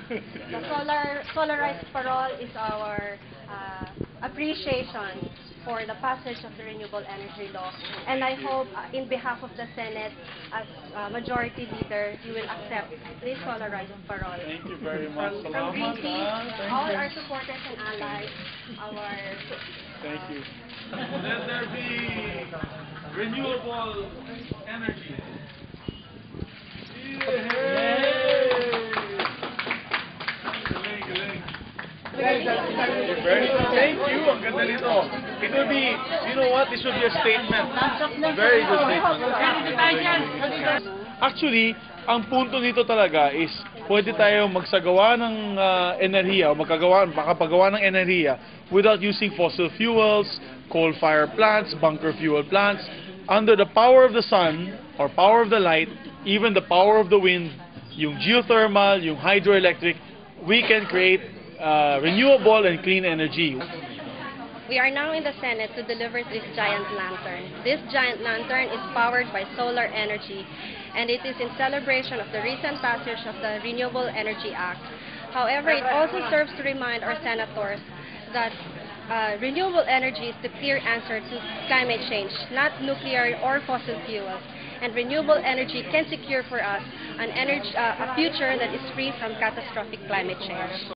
The solarized parole is our appreciation for the passage of the Renewable Energy Law. And I hope, in behalf of the Senate, as Majority Leader, you will accept this solarized parole. Thank you very much. From Greenpeace, all our supporters and allies, Thank you. Let there be renewable energy. Thank you. Ang ganda nito. It will be, you know what? This will be a statement. A very good statement. Actually, ang punto nito talaga is pwede tayo magsagawa ng enerhiya o makapagawa ng enerhiya without using fossil fuels, coal-fired plants, bunker fuel plants. Under the power of the sun or power of the light, even the power of the wind, yung geothermal, yung hydroelectric, we can create renewable and clean energy. We are now in the Senate to deliver this giant lantern. This giant lantern is powered by solar energy, and it is in celebration of the recent passage of the Renewable Energy Act. However, it also serves to remind our senators that renewable energy is the clear answer to climate change, not nuclear or fossil fuels. And renewable energy can secure for us a future that is free from catastrophic climate change.